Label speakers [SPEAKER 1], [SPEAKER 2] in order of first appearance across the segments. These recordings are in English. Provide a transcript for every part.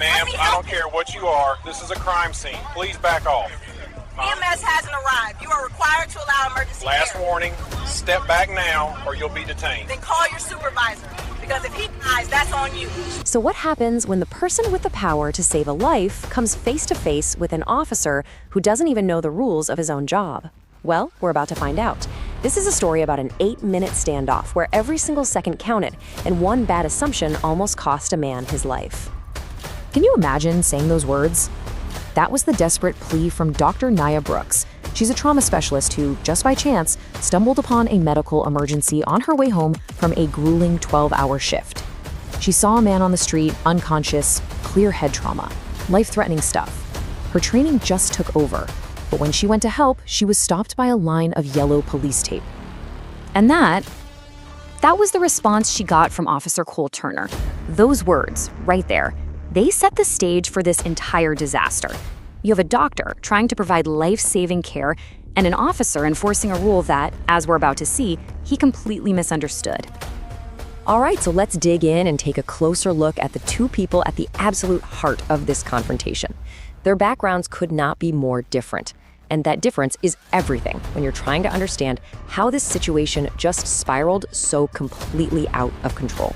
[SPEAKER 1] Ma'am, I don't care what you are. This is a crime scene. Please back off.
[SPEAKER 2] EMS hasn't arrived. You are required to allow emergency
[SPEAKER 1] Last
[SPEAKER 2] care.
[SPEAKER 1] warning, step back now or you'll be detained.
[SPEAKER 2] Then call your supervisor, because if he dies, that's on you.
[SPEAKER 3] So what happens when the person with the power to save a life comes face to face with an officer who doesn't even know the rules of his own job? Well, we're about to find out. This is a story about an 8-minute standoff where every single second counted, and one bad assumption almost cost a man his life. Can you imagine saying those words? That was the desperate plea from Dr. Nia Brooks. She's a trauma specialist who, just by chance, stumbled upon a medical emergency on her way home from a grueling 12-hour shift. She saw a man on the street, unconscious, clear head trauma, life-threatening stuff. Her training just took over, but when she went to help, she was stopped by a line of yellow police tape. And that was the response she got from Officer Cole Turner. Those words, right there, they set the stage for this entire disaster. You have a doctor trying to provide life-saving care and an officer enforcing a rule that, as we're about to see, he completely misunderstood. All right, so let's dig in and take a closer look at the two people at the absolute heart of this confrontation. Their backgrounds could not be more different, and that difference is everything when you're trying to understand how this situation just spiraled so completely out of control.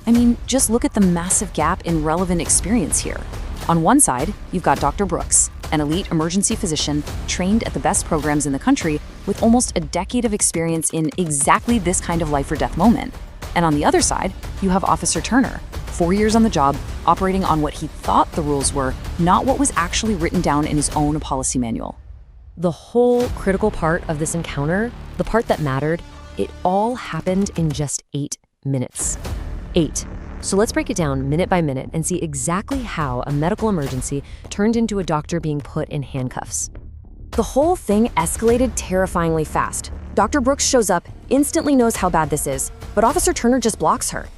[SPEAKER 3] I mean, just look at the massive gap in relevant experience here. On one side, you've got Dr. Brooks, an elite emergency physician trained at the best programs in the country with almost a decade of experience in exactly this kind of life or death moment. And on the other side, you have Officer Turner, 4 years on the job, operating on what he thought the rules were, not what was actually written down in his own policy manual. The whole critical part of this encounter, the part that mattered, it all happened in just 8 minutes. 8. So let's break it down minute by minute and see exactly how a medical emergency turned into a doctor being put in handcuffs. The whole thing escalated terrifyingly fast. Dr. Brooks shows up, instantly knows how bad this is, but Officer Turner just blocks her.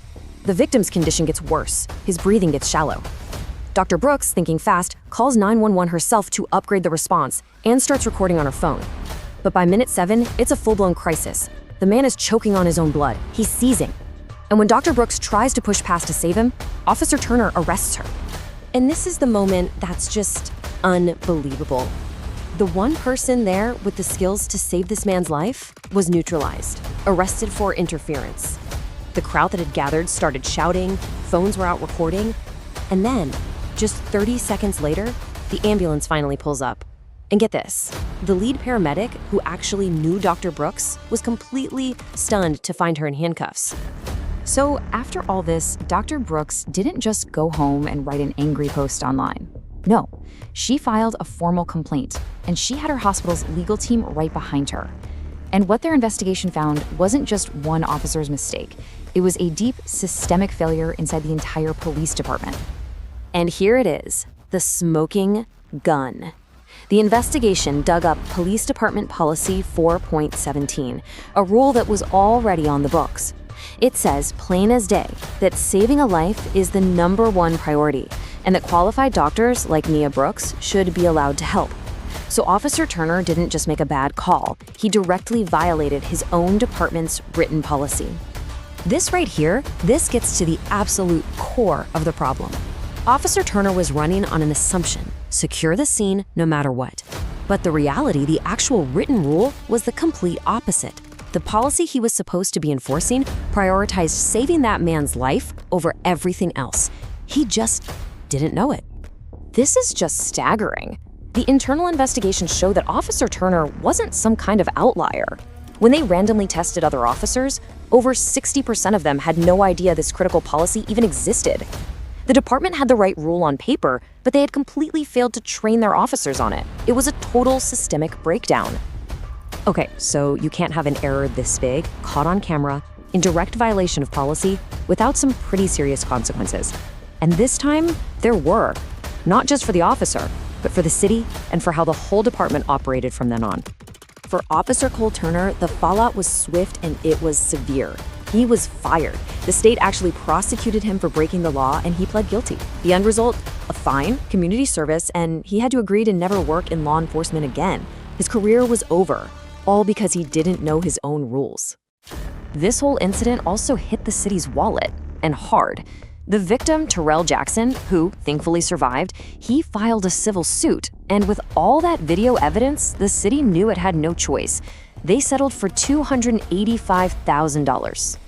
[SPEAKER 3] The victim's condition gets worse. His breathing gets shallow. Dr. Brooks, thinking fast, calls 911 herself to upgrade the response and starts recording on her phone. But by minute 7, it's a full-blown crisis. The man is choking on his own blood. He's seizing. And when Dr. Brooks tries to push past to save him, Officer Turner arrests her. And this is the moment that's just unbelievable. The one person there with the skills to save this man's life was neutralized, arrested for interference. The crowd that had gathered started shouting, phones were out recording, and then, just 30 seconds later, the ambulance finally pulls up. And get this, the lead paramedic, who actually knew Dr. Brooks, was completely stunned to find her in handcuffs. So after all this, Dr. Brooks didn't just go home and write an angry post online. No, she filed a formal complaint, and she had her hospital's legal team right behind her. And what their investigation found wasn't just one officer's mistake. It was a deep systemic failure inside the entire police department. And here it is, the smoking gun. The investigation dug up Police Department Policy 4.17, a rule that was already on the books. It says, plain as day, that saving a life is the #1 priority, and that qualified doctors like Nia Brooks should be allowed to help. So Officer Turner didn't just make a bad call, he directly violated his own department's written policy. This right here, this gets to the absolute core of the problem. Officer Turner was running on an assumption, secure the scene no matter what. But the reality, the actual written rule, was the complete opposite. The policy he was supposed to be enforcing prioritized saving that man's life over everything else. He just didn't know it. This is just staggering. The internal investigations show that Officer Turner wasn't some kind of outlier. When they randomly tested other officers, over 60% of them had no idea this critical policy even existed. The department had the right rule on paper, but they had completely failed to train their officers on it. It was a total systemic breakdown. Okay, so you can't have an error this big, caught on camera, in direct violation of policy, without some pretty serious consequences. And this time, there were. Not just for the officer, but for the city and for how the whole department operated from then on. For Officer Cole Turner, the fallout was swift and it was severe. He was fired. The state actually prosecuted him for breaking the law and he pled guilty. The end result? A fine, community service, and he had to agree to never work in law enforcement again. His career was over, all because he didn't know his own rules. This whole incident also hit the city's wallet, and hard. The victim, Terrell Jackson, who thankfully survived, he filed a civil suit, and with all that video evidence, the city knew it had no choice. They settled for $285,000.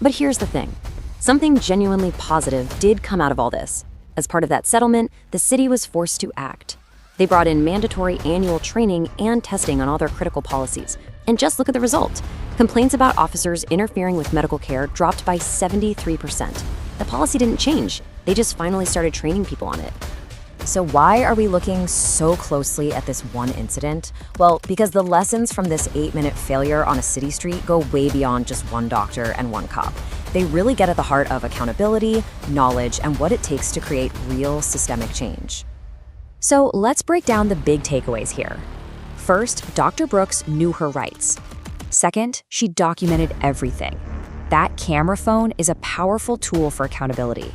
[SPEAKER 3] But here's the thing. Something genuinely positive did come out of all this. As part of that settlement, the city was forced to act. They brought in mandatory annual training and testing on all their critical policies. And just look at the result. Complaints about officers interfering with medical care dropped by 73%. The policy didn't change. They just finally started training people on it. So why are we looking so closely at this one incident? Well, because the lessons from this 8-minute failure on a city street go way beyond just one doctor and one cop. They really get at the heart of accountability, knowledge, and what it takes to create real systemic change. So let's break down the big takeaways here. First, Dr. Brooks knew her rights. Second, she documented everything. That camera phone is a powerful tool for accountability.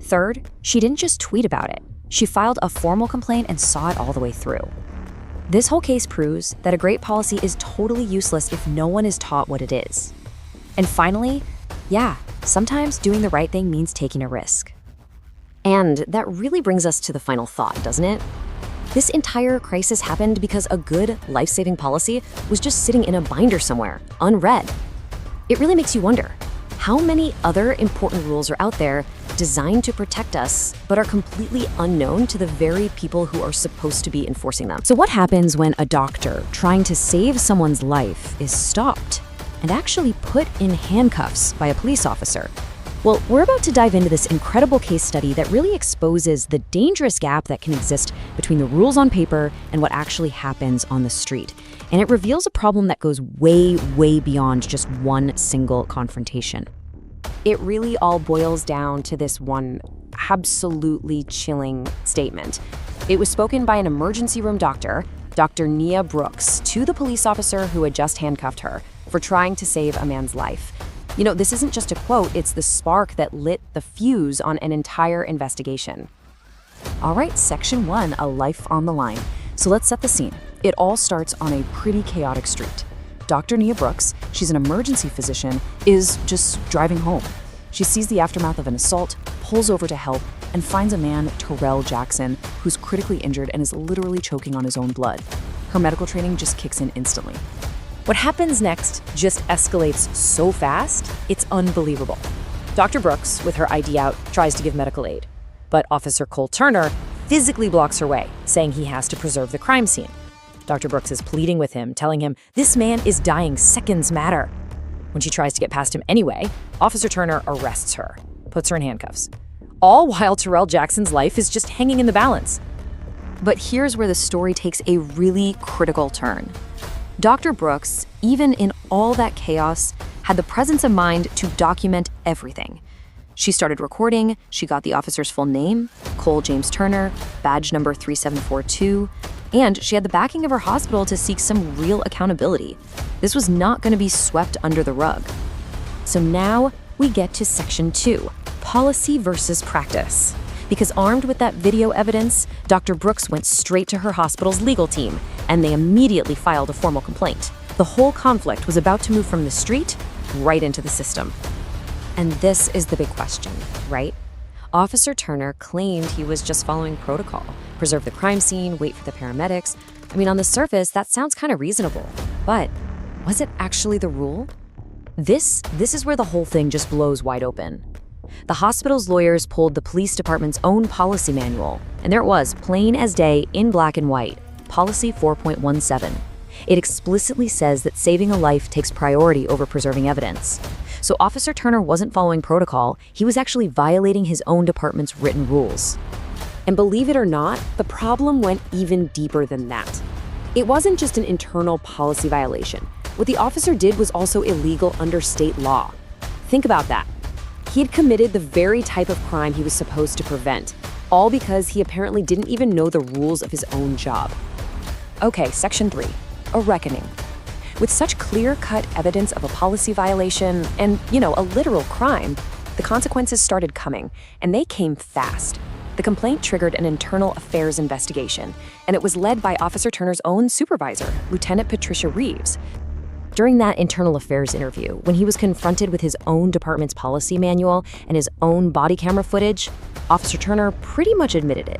[SPEAKER 3] Third, she didn't just tweet about it. She filed a formal complaint and saw it all the way through. This whole case proves that a great policy is totally useless if no one is taught what it is. And finally, yeah, sometimes doing the right thing means taking a risk. And that really brings us to the final thought, doesn't it? This entire crisis happened because a good, life-saving policy was just sitting in a binder somewhere, unread. It really makes you wonder, how many other important rules are out there designed to protect us, but are completely unknown to the very people who are supposed to be enforcing them? So what happens when a doctor trying to save someone's life is stopped and actually put in handcuffs by a police officer? Well, we're about to dive into this incredible case study that really exposes the dangerous gap that can exist between the rules on paper and what actually happens on the street. And it reveals a problem that goes way, way beyond just one single confrontation. It really all boils down to this one absolutely chilling statement. It was spoken by an emergency room doctor, Dr. Nia Brooks, to the police officer who had just handcuffed her for trying to save a man's life. You know, this isn't just a quote, it's the spark that lit the fuse on an entire investigation. All right, section 1, a life on the line. So let's set the scene. It all starts on a pretty chaotic street. Dr. Nia Brooks, she's an emergency physician, is just driving home. She sees the aftermath of an assault, pulls over to help, and finds a man, Terrell Jackson, who's critically injured and is literally choking on his own blood. Her medical training just kicks in instantly. What happens next just escalates so fast, it's unbelievable. Dr. Brooks, with her ID out, tries to give medical aid. But Officer Cole Turner physically blocks her way, saying he has to preserve the crime scene. Dr. Brooks is pleading with him, telling him this man is dying, seconds matter. When she tries to get past him anyway, Officer Turner arrests her, puts her in handcuffs. All while Terrell Jackson's life is just hanging in the balance. But here's where the story takes a really critical turn. Dr. Brooks, even in all that chaos, had the presence of mind to document everything. She started recording, she got the officer's full name, Cole James Turner, badge number 3742, and she had the backing of her hospital to seek some real accountability. This was not going to be swept under the rug. So now we get to section 2, policy versus practice. Because armed with that video evidence, Dr. Brooks went straight to her hospital's legal team, and they immediately filed a formal complaint. The whole conflict was about to move from the street right into the system. And this is the big question, right? Officer Turner claimed he was just following protocol, preserve the crime scene, wait for the paramedics. I mean, on the surface, that sounds kind of reasonable. But was it actually the rule? This is where the whole thing just blows wide open. The hospital's lawyers pulled the police department's own policy manual, and there it was, plain as day, in black and white, Policy 4.17. It explicitly says that saving a life takes priority over preserving evidence. So Officer Turner wasn't following protocol, he was actually violating his own department's written rules. And believe it or not, the problem went even deeper than that. It wasn't just an internal policy violation. What the officer did was also illegal under state law. Think about that. He had committed the very type of crime he was supposed to prevent, all because he apparently didn't even know the rules of his own job. Okay, section 3, a reckoning. With such clear-cut evidence of a policy violation and, a literal crime, the consequences started coming, and they came fast. The complaint triggered an internal affairs investigation, and it was led by Officer Turner's own supervisor, Lieutenant Patricia Reeves. During that internal affairs interview, when he was confronted with his own department's policy manual and his own body camera footage, Officer Turner pretty much admitted it.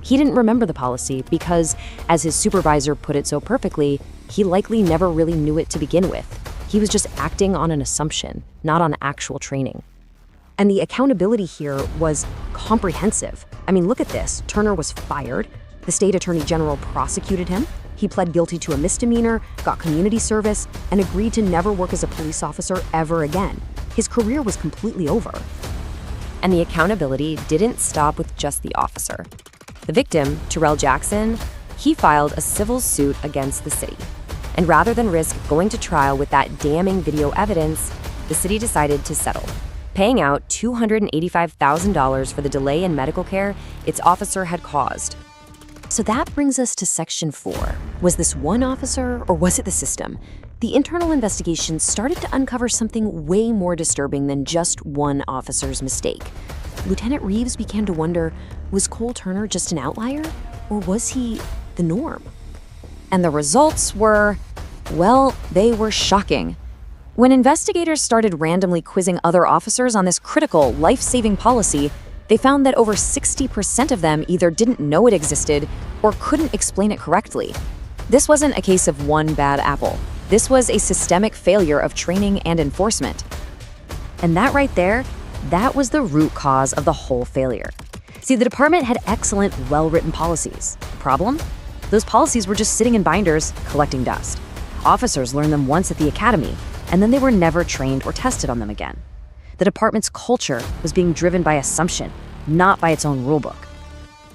[SPEAKER 3] He didn't remember the policy because, as his supervisor put it so perfectly, he likely never really knew it to begin with. He was just acting on an assumption, not on actual training. And the accountability here was comprehensive. I mean, look at this. Turner was fired. The state attorney general prosecuted him. He pled guilty to a misdemeanor, got community service, and agreed to never work as a police officer ever again. His career was completely over. And the accountability didn't stop with just the officer. The victim, Terrell Jackson, he filed a civil suit against the city. And rather than risk going to trial with that damning video evidence, the city decided to settle, paying out $285,000 for the delay in medical care its officer had caused. So that brings us to Section 4. Was this one officer, or was it the system? The internal investigation started to uncover something way more disturbing than just one officer's mistake. Lieutenant Reeves began to wonder, was Cole Turner just an outlier, or was he the norm? And the results were, well, they were shocking. When investigators started randomly quizzing other officers on this critical, life-saving policy, they found that over 60% of them either didn't know it existed or couldn't explain it correctly. This wasn't a case of one bad apple. This was a systemic failure of training and enforcement. And that right there, that was the root cause of the whole failure. See, the department had excellent, well-written policies. Problem? Those policies were just sitting in binders, collecting dust. Officers learned them once at the academy, and then they were never trained or tested on them again. The department's culture was being driven by assumption, not by its own rulebook.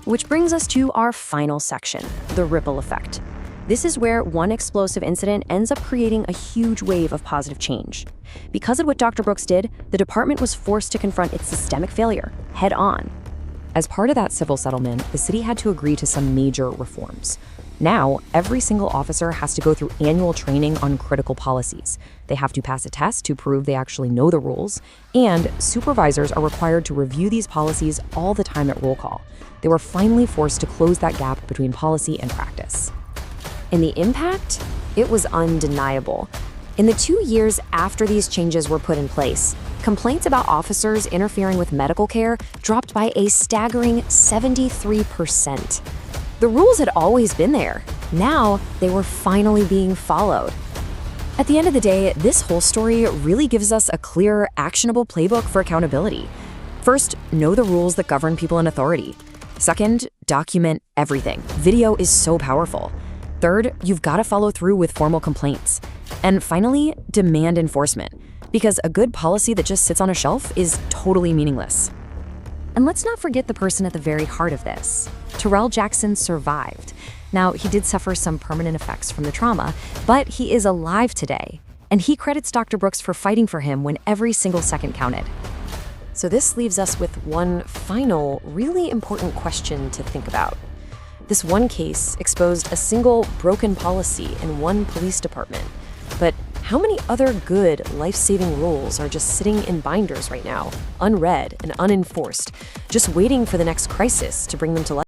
[SPEAKER 3] Which brings us to our final section, the ripple effect. This is where one explosive incident ends up creating a huge wave of positive change. Because of what Dr. Brooks did, the department was forced to confront its systemic failure head on. As part of that civil settlement, the city had to agree to some major reforms. Now, every single officer has to go through annual training on critical policies. They have to pass a test to prove they actually know the rules, and supervisors are required to review these policies all the time at roll call. They were finally forced to close that gap between policy and practice. And the impact? It was undeniable. In the 2 years after these changes were put in place, complaints about officers interfering with medical care dropped by a staggering 73%. The rules had always been there. Now, they were finally being followed. At the end of the day, this whole story really gives us a clear, actionable playbook for accountability. First, know the rules that govern people in authority. Second, document everything. Video is so powerful. Third, you've got to follow through with formal complaints. And finally, demand enforcement, because a good policy that just sits on a shelf is totally meaningless. And let's not forget the person at the very heart of this. Terrell Jackson survived. Now, he did suffer some permanent effects from the trauma, but he is alive today. And he credits Dr. Brooks for fighting for him when every single second counted. So this leaves us with one final, really important question to think about. This one case exposed a single broken policy in one police department. But how many other good, life-saving rules are just sitting in binders right now, unread and unenforced, just waiting for the next crisis to bring them to life?